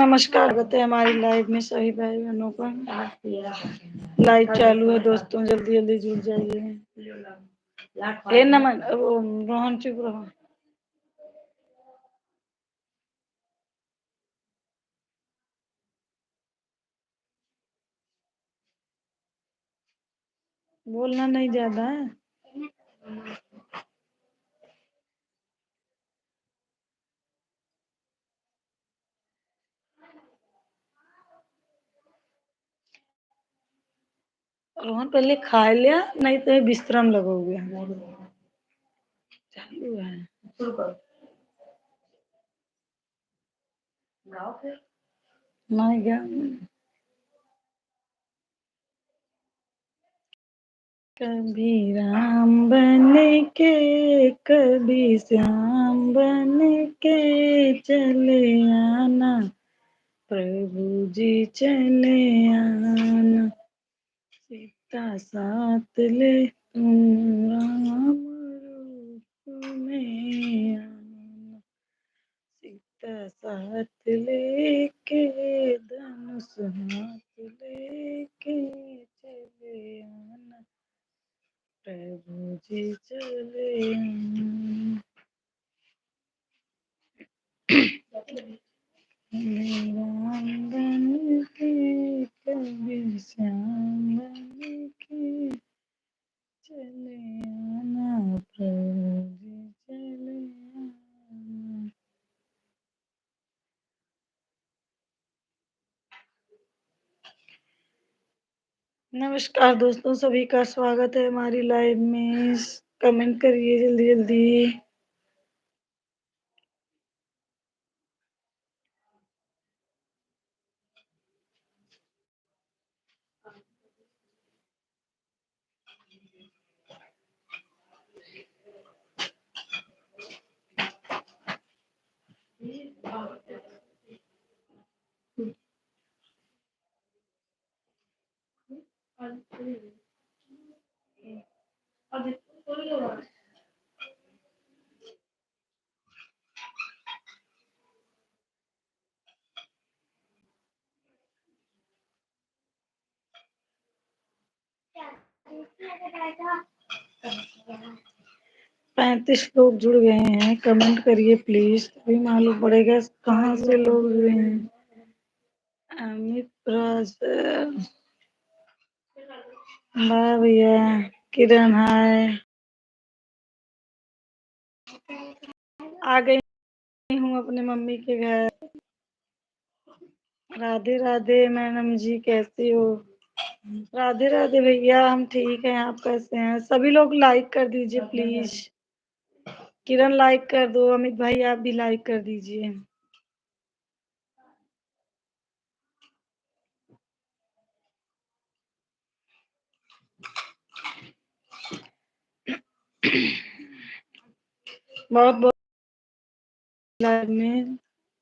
नमस्कार करते हैं हमारी लाइव में सभी भाई बहनों का। लाइव चालू है दोस्तों, जल्दी जल्दी जुड़ जाइए। हे नमन रोहन चुप रहो। बोलना नहीं ज्यादा है। रोहन पहले खा लिया, नहीं तो बिस्तर में लगोगे। चालू है। नहीं गया। कभी राम बन के कभी श्याम बन के चले आना, प्रभु जी चले आना। सीता साथ ले तुम राम रूप में आना। सीता साथ लेके धनुष हाथ लेके चले आना, प्रभु जी चले आना। राम बन के कभी श्याम बन के चले आना, प्रभु जी चले आना। नमस्कार दोस्तों, सभी का स्वागत है हमारी लाइव में। कमेंट करिए जल्दी जल्दी। पैंतीस लोग जुड़ गए हैं, कमेंट करिए प्लीज, तभी मालूम पड़ेगा कहाँ से लोग जुड़े हैं। अमित राज, वाह भैया। किरण हाय, आ गई हूँ अपने मम्मी के घर। राधे राधे मैडम जी, कैसी हो? राधे राधे भैया, हम ठीक हैं, आप कैसे हैं? सभी लोग लाइक कर दीजिए प्लीज। किरण लाइक कर दो, अमित भाई आप भी लाइक कर दीजिए। बहुत बहुत लाइव में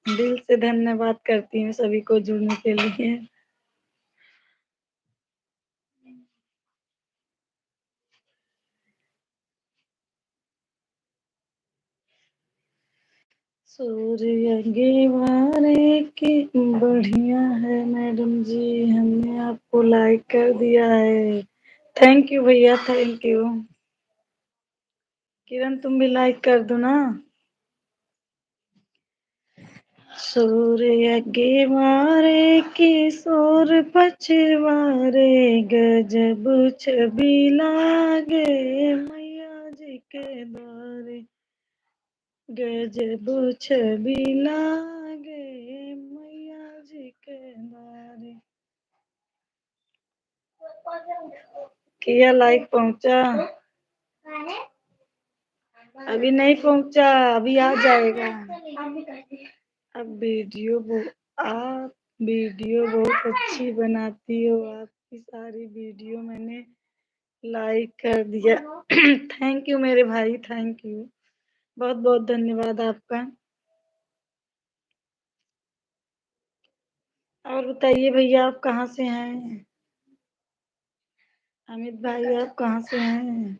दिल से धन्यवाद करती हूँ सभी को जुड़ने के लिए। सूर्य गेवारे की बढ़िया है मैडम जी, हमने आपको लाइक कर दिया है। थैंक यू भैया, थैंक यू। किरण तुम भी लाइक कर दो ना। सूर्य गेवारे किशोर पछवारे, गजब छवि लागे मैया जी के द्वारे। गजब छवि लागे मैया जी के द्वारे। किया लाइक पहुंचा? अभी नहीं पहुंचा, अभी आ जाएगा। अब आप वीडियो बहुत अच्छी बनाती हो, आपकी सारी वीडियो मैंने लाइक कर दिया। थैंक यू मेरे भाई, थैंक यू, बहुत बहुत धन्यवाद आपका। और बताइए भैया, आप कहाँ से हैं? अमित भाई आप कहाँ से हैं?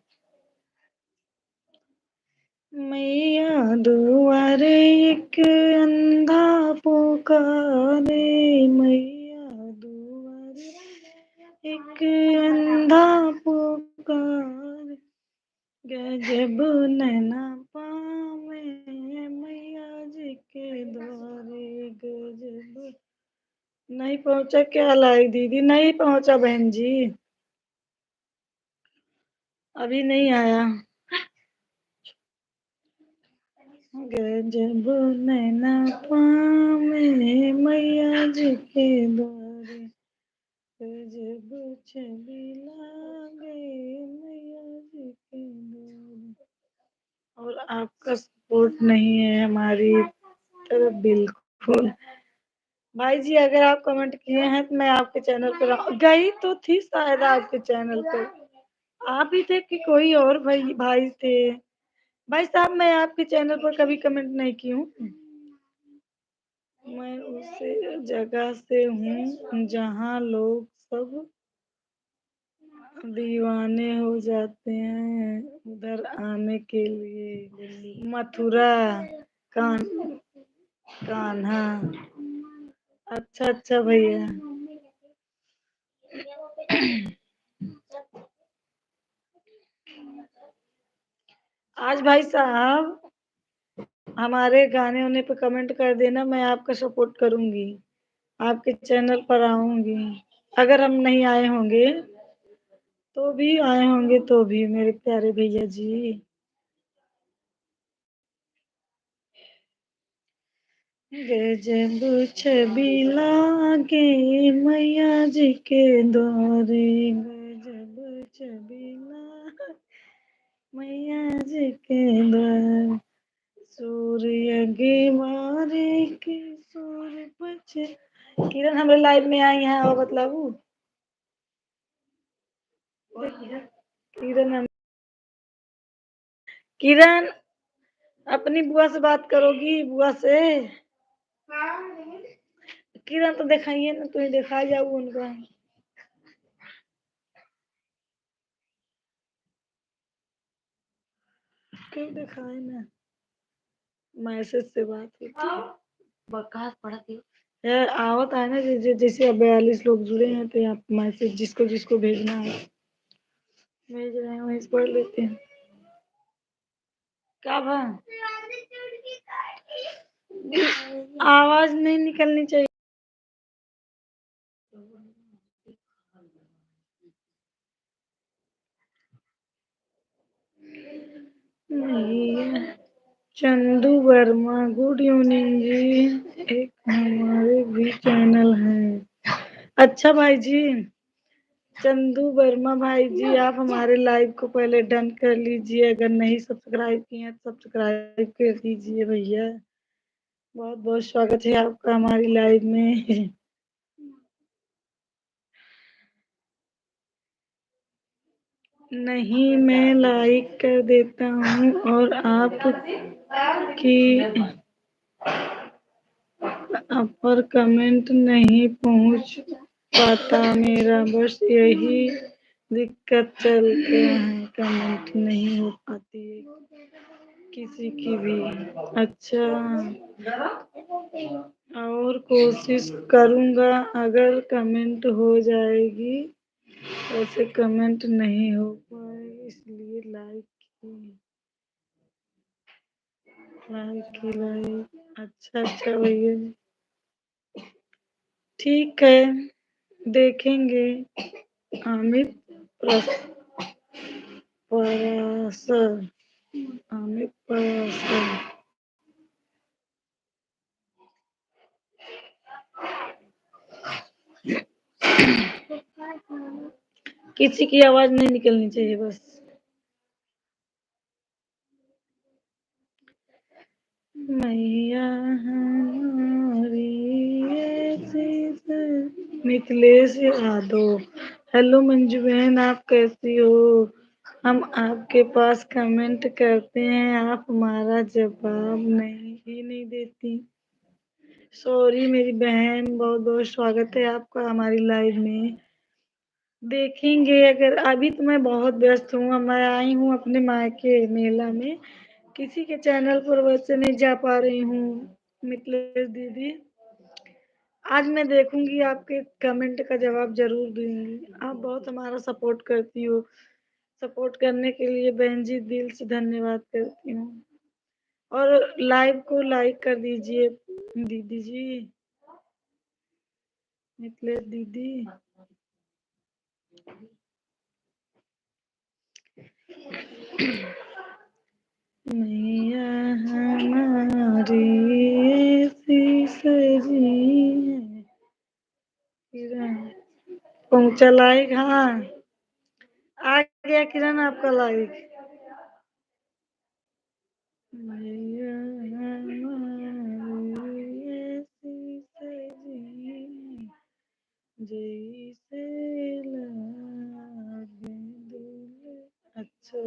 मैया दुआरे एक अंधा पुकारे, मैया दुआरे एक अंधा पुकारे, गजब नैना पावे मैया जी के द्वारे, गजब। नहीं पहुंचा क्या लाई दीदी? नहीं पहुंचा बहन जी, अभी नहीं आया। गजब नैना पावे मैया जी के द्वारे, गजब छवि लागे मैया जी के द्वारे। और आपका सपोर्ट नहीं है हमारी तरफ बिल्कुल। भाई जी अगर आप कमेंट किए हैं तो मैं आपके चैनल पर गई तो थी शायद आपके चैनल पर। आप ही थे कि कोई और भाई भाई थे? भाई साहब मैं आपके चैनल पर कभी कमेंट नहीं की हूँ। मैं उस जगह से हूँ जहाँ लोग सब दीवाने हो जाते हैं उधर आने के लिए। मथुरा। कान कान्हा। अच्छा अच्छा भैया। आज भाई साहब हमारे गाने होने पे कमेंट कर देना, मैं आपका सपोर्ट करूंगी, आपके चैनल पर आऊंगी। अगर हम नहीं आए होंगे तो भी आए होंगे तो भी मेरे प्यारे भैया जी। गजब छवि लागे मैया जी के द्वारे, गजब छवि लागे मैया जी के द्वारे, सूर्य गिवारे के सूर्य बचे। किरण हमारे लाइव में आई हैं और बतलाऊ। किरण किरण अपनी बुआ से बात करोगी? बुआ से किरण तो दिखाइए ना, तुम्हें दिखा जाऊ उनका। क्यों दिखाए ना? मैसेज से बात होती है। बकवास पढ़ती हो यार, आवत है ना जैसे अब 42 लोग जुड़े हैं तो आप मैसेज जिसको जिसको भेजना है भेज रहे हैं, वहीं से पढ़ लेते हैं। क्या भा आवाज नहीं निकलनी चाहिए। नहीं, चंदू वर्मा गुड इवनिंग जी। एक हमारे भी चैनल है। अच्छा भाई जी, चंदू वर्मा भाई जी आप हमारे लाइव को पहले डन कर लीजिए, अगर नहीं सब्सक्राइब किए हैं तो सब्सक्राइब कर दीजिए भैया। बहुत बहुत स्वागत है आपका हमारी लाइव में। नहीं मैं लाइक कर देता हूँ और आपकी पर कमेंट नहीं पहुँच पाता मेरा, बस यही दिक्कत चलते हैं, कमेंट नहीं हो पाती है किसी की भी। अच्छा, और कोशिश करूँगा अगर कमेंट हो जाएगी। वैसे कमेंट नहीं हो पाए इसलिए लाइक की। लाइक अच्छा अच्छा भैया ठीक है, देखेंगे। अमित परासर, अमित परासर। किसी की आवाज नहीं निकलनी चाहिए बस। मैया हमारी मिथिलेश यादव। हेलो मंजू बहन, आप कैसी हो? हम आपके पास कमेंट करते हैं, आप हमारा जवाब नहीं देती। सॉरी मेरी बहन, बहुत बहुत स्वागत है आपका हमारी लाइव में। देखेंगे, अगर अभी तो मैं बहुत व्यस्त हूँ, मैं आई हूँ अपने मायके मेला में किसी के चैनल पर वैसे नहीं जा पा रही हूँ मिथिलेश दीदी। आज मैं देखूंगी, आपके कमेंट का जवाब जरूर दूंगी। आप बहुत हमारा सपोर्ट करती हो। सपोर्ट करने के लिए बहन जी दिल से धन्यवाद करती हूँ। और लाइव को लाइक कर दीजिए दीदी जी, मिथिलेश दीदी। मैया हमारी ऐसी सजी है किरण। पहुंचा लाइक, हाँ आ गया किरण आपका लाइक। मैया हमारी ऐसी सजी है जैसे लागे दिल। अच्छा,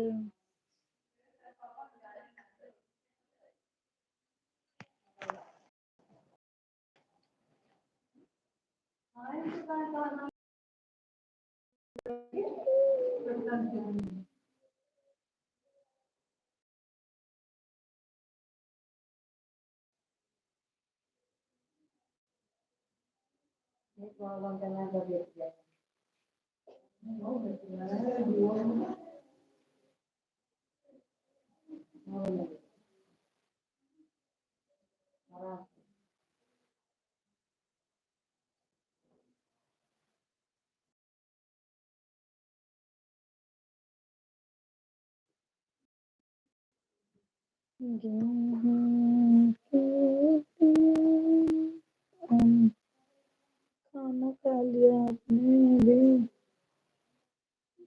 खाना खा लिया आपने भी?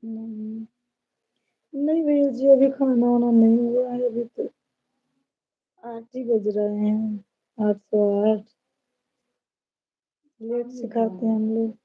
नहीं, नहीं भैया जी, अभी खाना वाना नहीं हुआ है। अभी तो 8 ही बज रहे हैं, 8:08। लेट से खाते हैं हम लोग।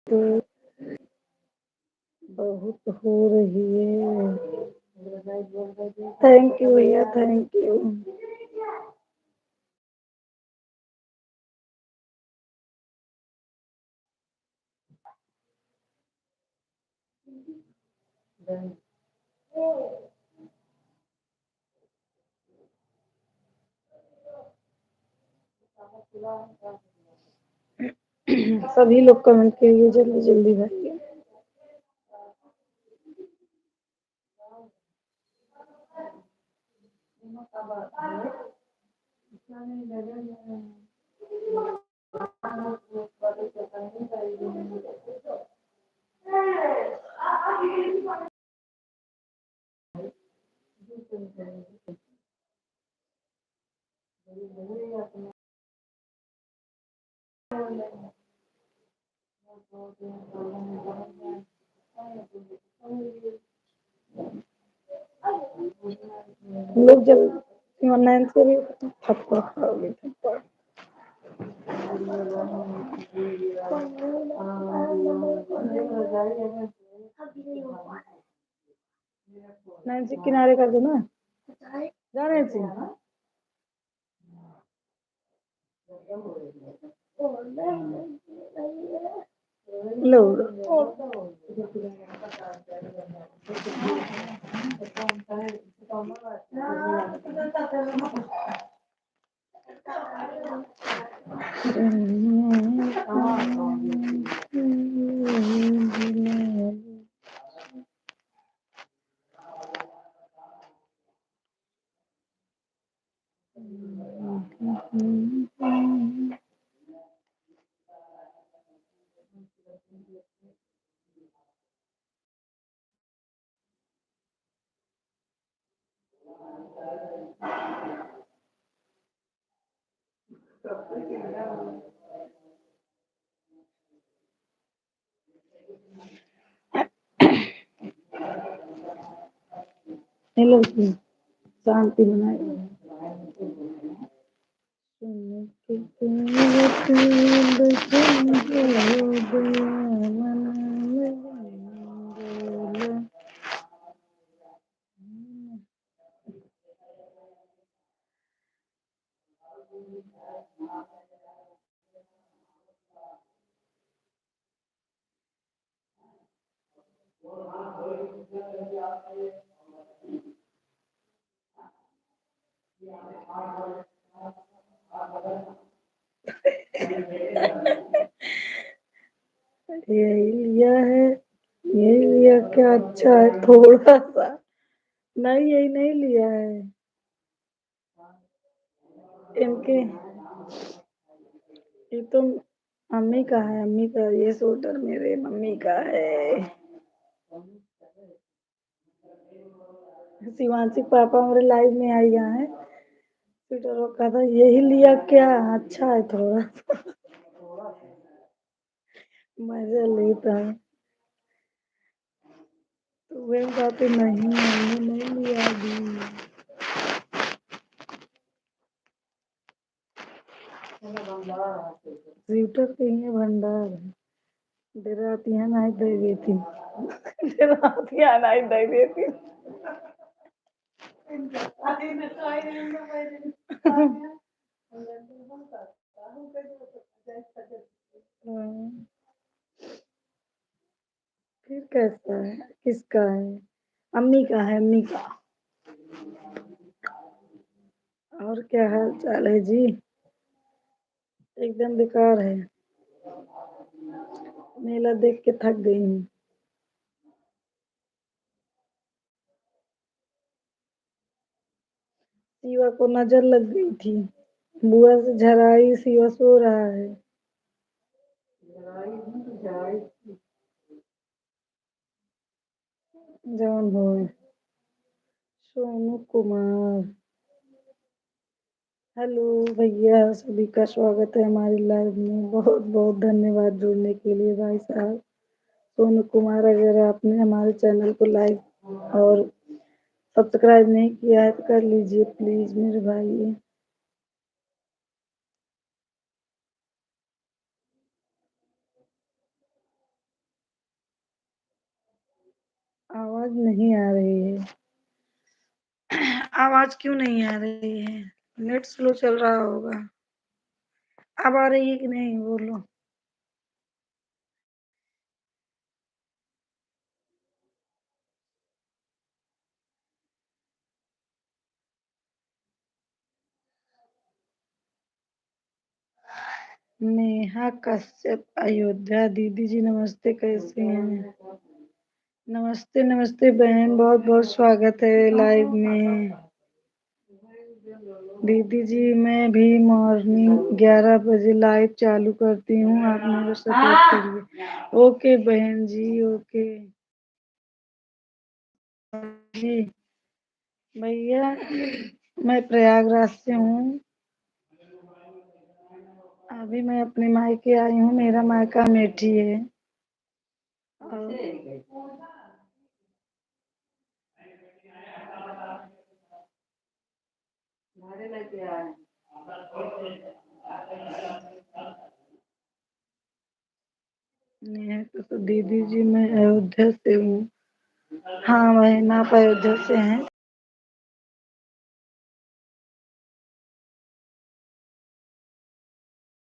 तो बहुत हो रही है। थैंक यू भैया, थैंक यू। सभी लोग कमेंट कीजिए जल्दी जल्दी भाई। लोग जब ऑनलाइन से भी थप्पड़ खाओगे, थप्पड़। नैन्सी किनारे कर दो ना, जा नैन्सी। लो हेलो शांति बनाए यही लिया है, यही लिया क्या अच्छा है थोड़ा सा। नहीं यही नहीं लिया है इनके। ये तो मम्मी का है, मम्मी का ये स्वेटर मेरे मम्मी का है। शिवांशी पापा मेरे लाइव में आई हैं, स्वेटर वो कहा था यही लिया क्या अच्छा है थोड़ा। मजा लेता है तो वे बात नहीं हमने नहीं लिया अभी। स्वेटर कहीं है भंडार डरातियां नहीं दे देती। डरातियां नहीं दे देती। हाँ, फिर कैसा है किसका है? अम्मी का है अम्मी का। और क्या हाल चाल है जी? एकदम बेकार है। मेला देख के थक गई हूँ। शिवा को नजर लग गई थी, बुआ से झराई शिवा सो रहा है। जौन हो सोनू कुमार। हेलो भैया, सभी का स्वागत है हमारी लाइव में। बहुत बहुत धन्यवाद जुड़ने के लिए भाई साहब। सोनू कुमार, अगर आपने हमारे चैनल को लाइक और सब्सक्राइब नहीं किया है तो कर लीजिए प्लीज मेरे भाई। आवाज नहीं आ रही है। आवाज क्यों नहीं आ रही है? नेट स्लो चल रहा होगा। अब आ रही है कि नहीं बोलो। नेहा कश्यप अयोध्या दीदी जी नमस्ते, कैसी हैं? नमस्ते नमस्ते बहन, बहुत बहुत स्वागत है लाइव में। दीदी जी मैं भी मॉर्निंग 11 बजे लाइव चालू करती हूँ, आप मेरे सपोर्ट करिए। ओके बहन जी ओके। जी भैया, मैं प्रयागराज से हूँ। अभी मैं अपने मायके आई हूँ, मेरा मायका अमेठी है। और नेहा तो दीदी जी मैं अयोध्या से हूँ। हाँ बहन आप अयोध्या से हैं।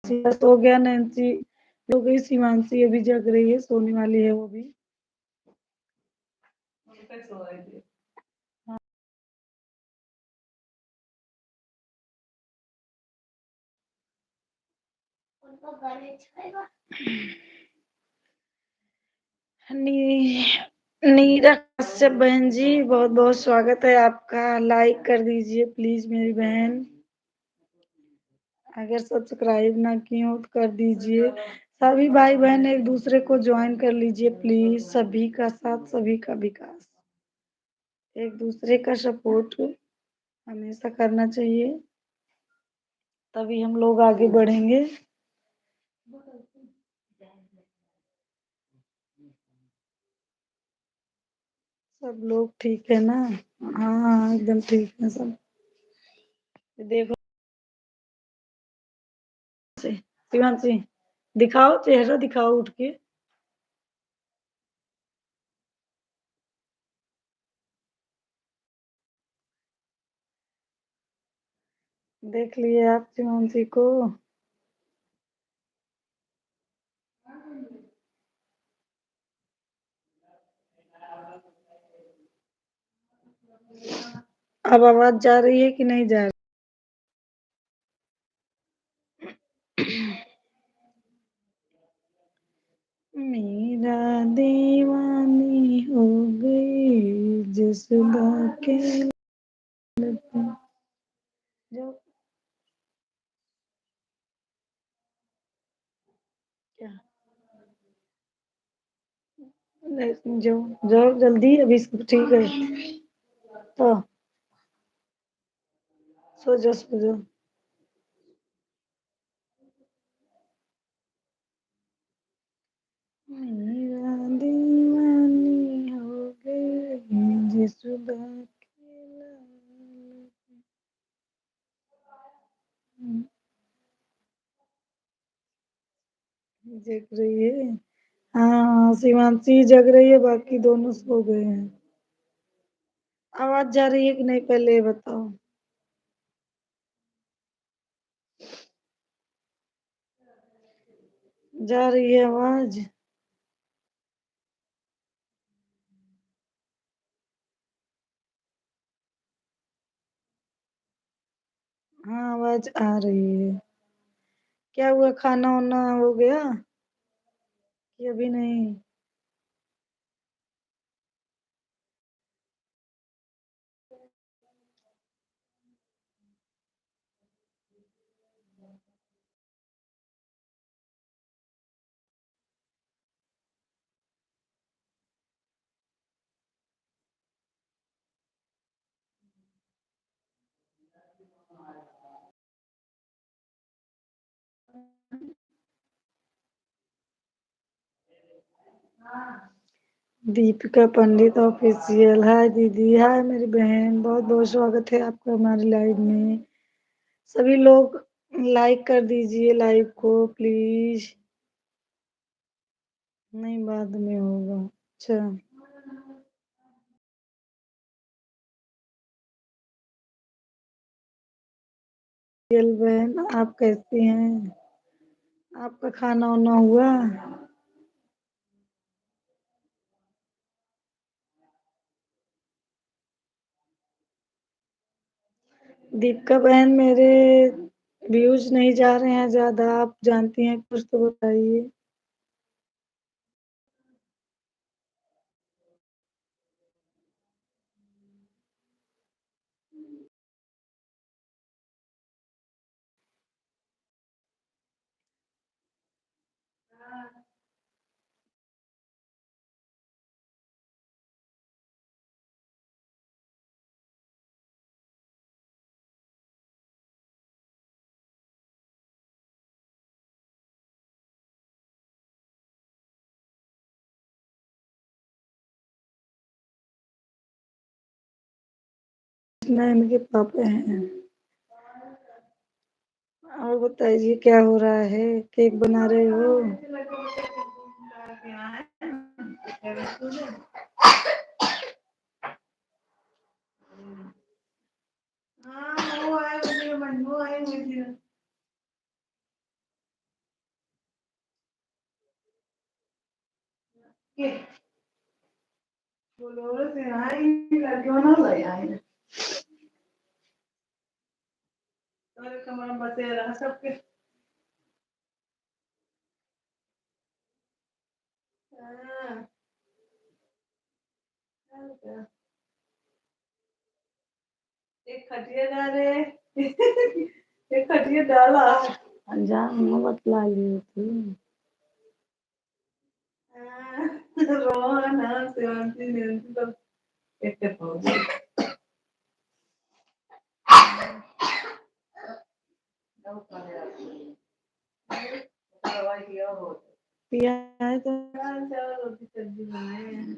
बस हो गया नैन्सी हो गई, शिवांशी अभी जग रही है, सोने वाली है वो भी। नी नीरा कश्यप बहन जी, बहुत बहुत स्वागत है आपका। लाइक कर दीजिए प्लीज मेरी बहन, अगर सब्सक्राइब ना किए हो तो कर दीजिए। सभी भाई बहन एक दूसरे को ज्वाइन कर लीजिए प्लीज। सभी का साथ, सभी का विकास, एक दूसरे का सपोर्ट हमेशा करना चाहिए, तभी हम लोग आगे बढ़ेंगे। सब लोग ठीक है ना? हाँ हाँ एकदम ठीक है सब। देखो शिवांशी, दिखाओ चेहरा, दिखाओ उठ के। देख लिए आप शिवांशी को? अब आवाज जा रही है कि नहीं जा रही? मेरा दीवानी हो गई जसदा के लगे। जाओ क्या, जाओ जाओ जल्दी, अभी सब ठीक है तो सो जाओ सो जाओ। मेरा दीवानी हो गई जसदा के लगे। जग रही है। हाँ शिवांशी जग रही है, बाकी दोनों सो गए हैं। आवाज जा रही है कि नहीं पहले ये बताओ? जा रही है आवाज? हाँ आवाज आ रही है। क्या हुआ, खाना वाना हो गया कि अभी नहीं? दीपिका पंडित ऑफिशियल, हाय दीदी, हाय मेरी बहन, बहुत बहुत स्वागत है आपका हमारी लाइव में। सभी लोग लाइक कर दीजिए लाइव को प्लीज। नहीं बाद में होगा, अच्छा। ऑफिशियल बहन आप कैसी हैं? आपका खाना वाना हुआ? दीपिका बहन मेरे व्यूज नहीं जा रहे हैं ज्यादा, आप जानती हैं कुछ तो बताइए। मैं इनके पापा हैं। और बताइए क्या हो रहा है? केक बना रहे हो? बोलोरो से आई लड़कियों ना ले आई तोरे कमरा में बचे रहा सबके हाँ, एक खटिया डाले एक खटिया डाला अनजान में बतला ली थी रोहन हाँ सेवंती नेंती सब एक के पहुंच पिया है तो रोटी सब्जी बनाए हैं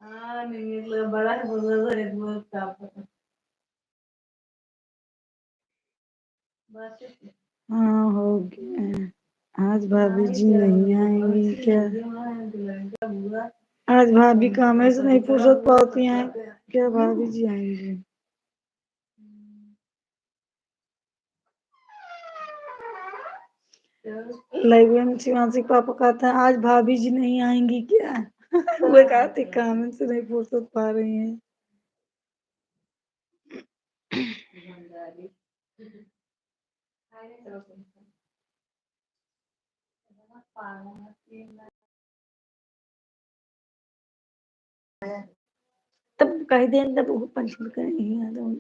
हाँ नहीं मतलब बड़ा बोला था एक बार का हाँ हो गया आज भाभी जी नहीं आएंगी क्या आज भाभी काम से नहीं फुर्सत पाती हैं क्या भाभी जी आएंगी लाइब्रेरी में शिवांशी पापा कहते हैं आज भाभी जी नहीं आएंगी क्या वो कहते काम से नहीं फुर्सत पा रही हैं तब कह दें तब वो पंचमी का नहीं आता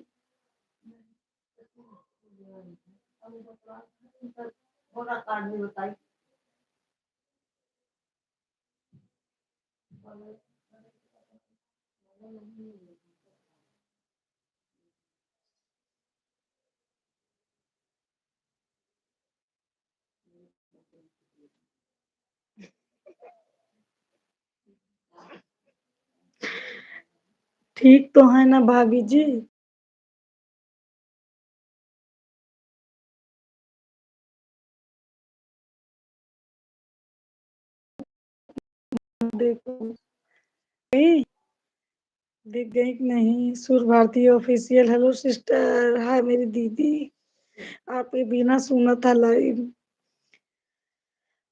ठीक तो है ना भाभी जी देखो दिख गई कि नहीं Sur Bharati official hello sister hi मेरी दीदी आप ये बिना सुना था लाइव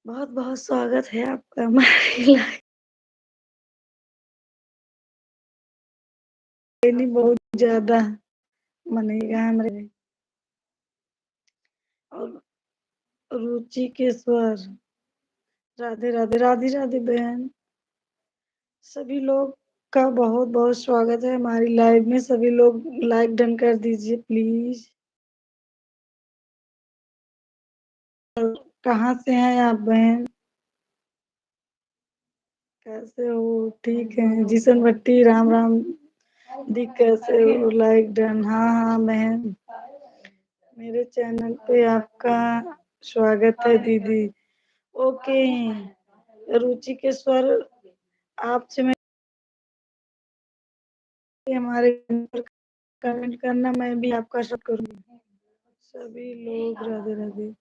बहुत बहुत स्वागत है आपका हमारी लाइन बहुत ज्यादा मनेगा हमारे और रुचि के स्वर राधे राधे राधे राधे बहन सभी लोग का बहुत बहुत स्वागत है हमारी लाइव में सभी लोग लाइक डन कर दीजिए प्लीज कहाँ से हैं आप बहन कैसे हो ठीक है जिशन भट्टी राम राम दी कैसे हो लाइक डन हाँ हाँ बहन मेरे चैनल पे आपका स्वागत है दीदी ओके रुचि के स्वर आपसे मैं हमारे पर कमेंट करना मैं भी आपका सब करूंगी सभी लोग राधे राधे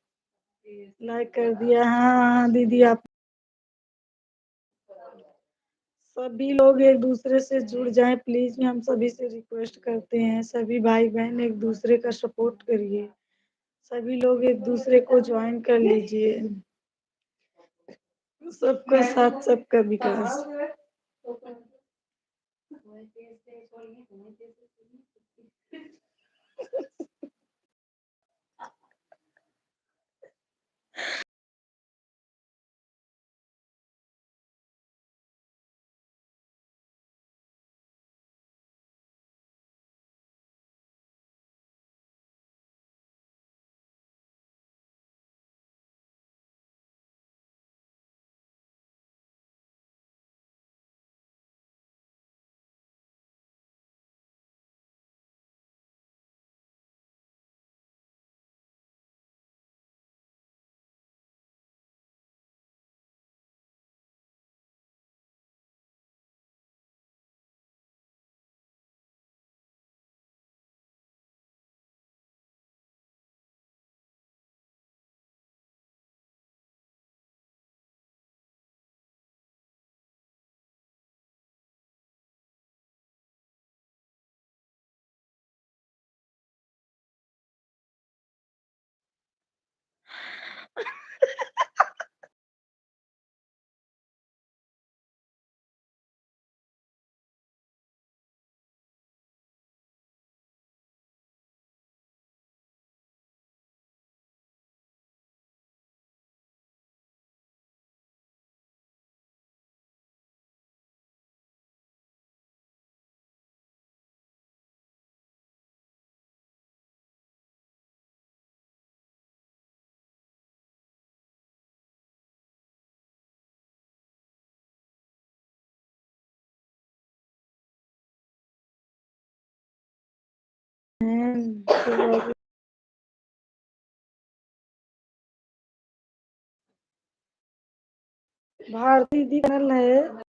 लाइक कर दिया हाँ हाँ दीदी आप सभी लोग एक दूसरे से जुड़ जाएं प्लीज हम सभी से रिक्वेस्ट करते हैं सभी भाई बहन एक दूसरे का सपोर्ट करिए सभी लोग एक दूसरे को ज्वाइन कर लीजिए सबका साथ सबका विकास भारती दी चैनल है।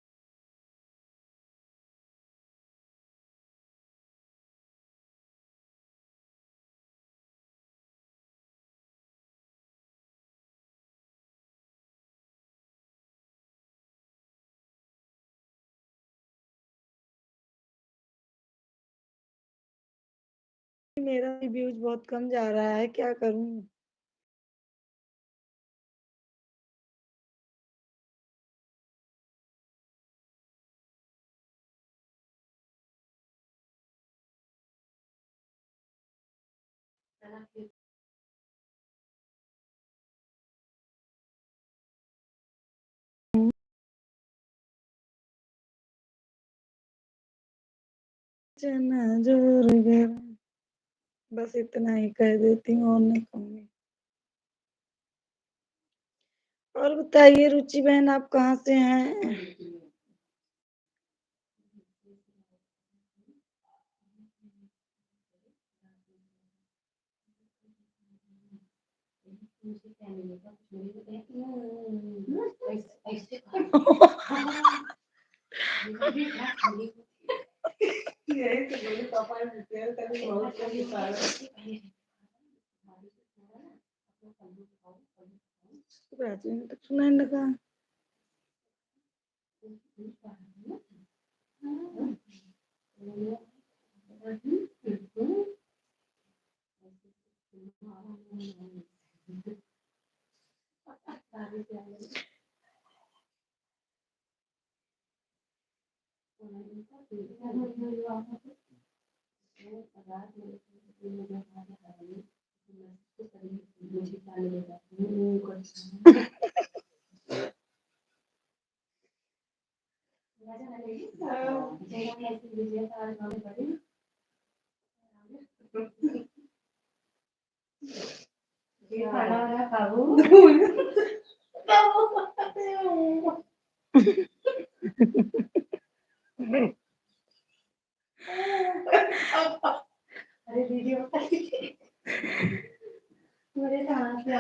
मेरा व्यूज बहुत कम जा रहा है, क्या करूं? चना जोर गया। बस इतना ही कह देती हूँ और नहीं कहूंगी। और बताइए रुचि बहन, आप कहाँ से हैं? प्राचीन तक सुनाने लगा। अरे वीडियो मेरे कहाँ से आ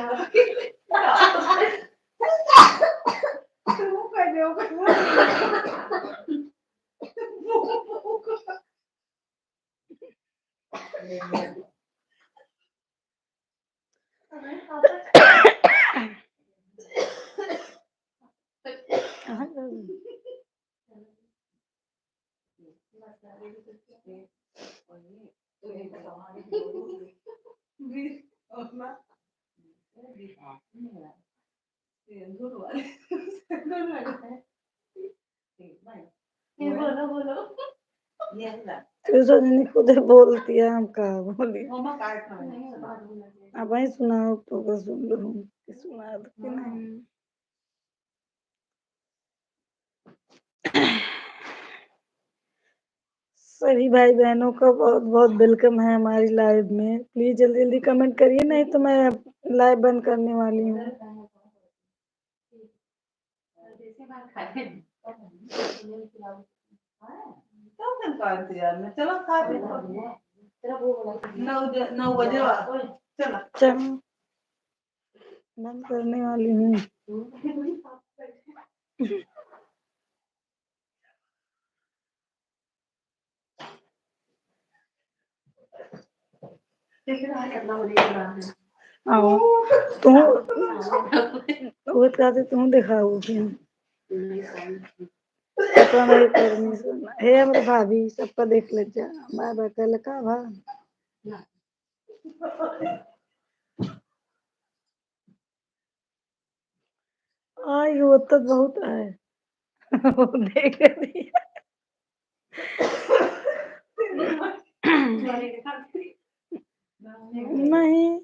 बोलो बोलो खुद बोलती है, हम कहा बोली। अब ही सुनाओ तो सुन लो, सुना दो कि नहीं। सभी भाई बहनों का बहुत बहुत वेलकम है हमारी लाइव में। प्लीज जल्दी जल्दी कमेंट करिए, नहीं तो मैं लाइव बंद करने वाली हूँ। चलो 9 बजे चलो बंद करने वाली हूँ। आओ तू वो कहते तू दिखाओ फिर नहीं करनी सुनना हे हमारे भाभी सबका देख ले जा। बाय बाय कल का भा आई वो तो बहुत है। वो देख रही नहीं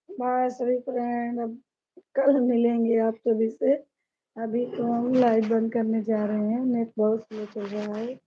बाय सभी फ्रेंड, अब कल मिलेंगे आप सभी से। अभी तो हम लाइव बंद करने जा रहे हैं, नेट बहुत स्लो चल रहा है।